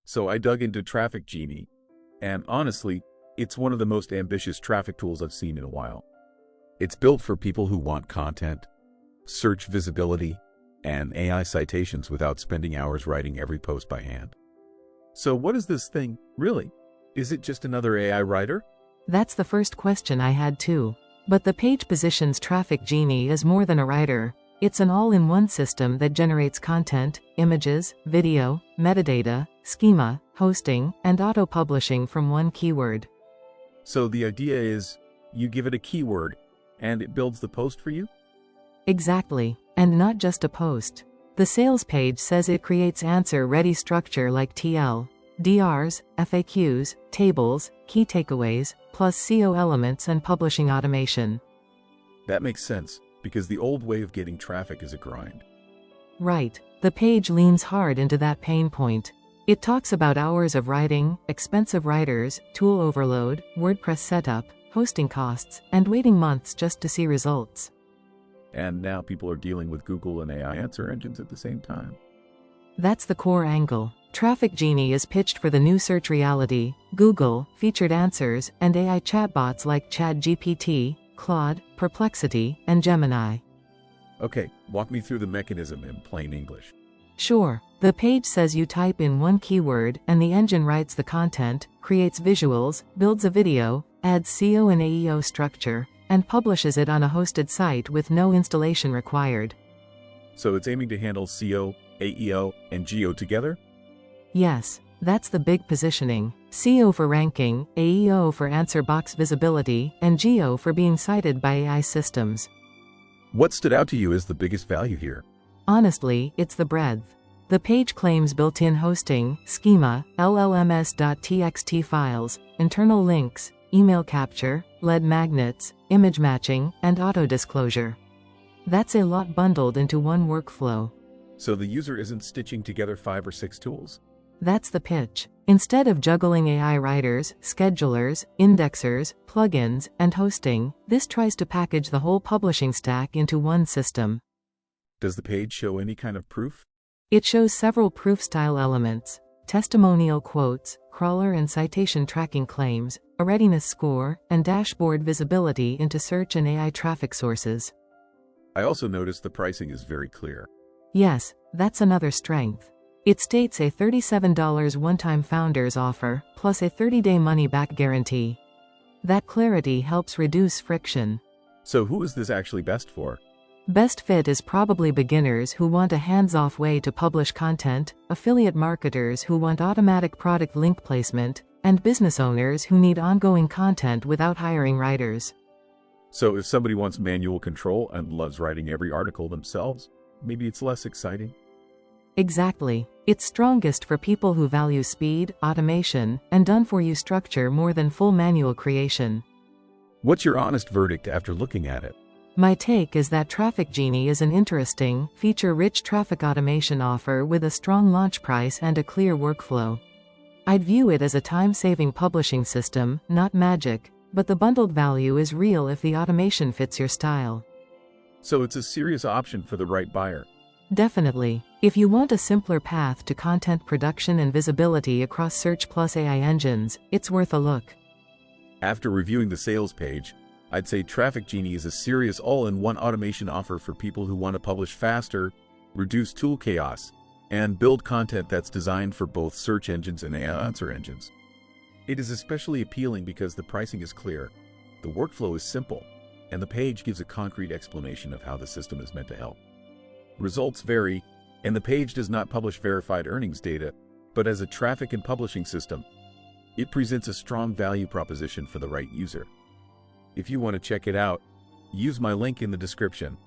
So I dug into Traffic Genie, and honestly, it's one of the most ambitious traffic tools I've seen in a while. It's built for people who want content, search visibility, and AI citations without spending hours writing every post by hand. So what is this thing, really? Is it just another AI writer? That's the first question I had too. But the page positions Traffic Genie as more than a writer. It's an all-in-one system that generates content, images, video, metadata, schema, hosting, and auto-publishing from one keyword. So the idea is, you give it a keyword, and it builds the post for you? Exactly. And not just a post. The sales page says it creates answer-ready structure like TL, DRs, FAQs, tables, key takeaways, plus SEO elements and publishing automation. That makes sense, because the old way of getting traffic is a grind. Right. The page leans hard into that pain point. It talks about hours of writing, expensive writers, tool overload, WordPress setup, hosting costs, and waiting months just to see results. And now people are dealing with Google and AI answer engines at the same time. That's the core angle. Traffic Genie is pitched for the new search reality, Google, featured answers, and AI chatbots like ChatGPT, Claude, Perplexity, and Gemini. Okay, walk me through the mechanism in plain English. Sure. The page says you type in one keyword, and the engine writes the content, creates visuals, builds a video, adds SEO and AEO structure, and publishes it on a hosted site with no installation required. So it's aiming to handle SEO, AEO, and GEO together? Yes, that's the big positioning. SEO for ranking, AEO for answer box visibility, and GEO for being cited by AI systems. What stood out to you as the biggest value here? Honestly, it's the breadth. The page claims built-in hosting, schema, LLMs.txt files, internal links, email capture, lead magnets, image matching, and auto-disclosure. That's a lot bundled into one workflow. So the user isn't stitching together 5 or 6 tools? That's the pitch. Instead of juggling AI writers, schedulers, indexers, plugins, and hosting, this tries to package the whole publishing stack into one system. Does the page show any kind of proof? It shows several proof-style elements: testimonial quotes, crawler and citation tracking claims, a readiness score, and dashboard visibility into search and AI traffic sources. I also noticed the pricing is very clear. Yes, that's another strength. It states a $37 one-time founders offer, plus a 30-day money-back guarantee. That clarity helps reduce friction. So who is this actually best for? Best fit is probably beginners who want a hands-off way to publish content, affiliate marketers who want automatic product link placement, and business owners who need ongoing content without hiring writers. So if somebody wants manual control and loves writing every article themselves, maybe it's less exciting? Exactly. It's strongest for people who value speed, automation, and done-for-you structure more than full manual creation. What's your honest verdict after looking at it? My take is that Traffic Genie is an interesting, feature-rich traffic automation offer with a strong launch price and a clear workflow. I'd view it as a time-saving publishing system, not magic, but the bundled value is real if the automation fits your style. So it's a serious option for the right buyer. Definitely. If you want a simpler path to content production and visibility across search plus AI engines, it's worth a look. After reviewing the sales page, I'd say Traffic Genie is a serious all-in-one automation offer for people who want to publish faster, reduce tool chaos, and build content that's designed for both search engines and AI answer engines. It is especially appealing because the pricing is clear, the workflow is simple, and the page gives a concrete explanation of how the system is meant to help. Results vary, and the page does not publish verified earnings data, but as a traffic and publishing system, it presents a strong value proposition for the right user. If you want to check it out, use my link in the description.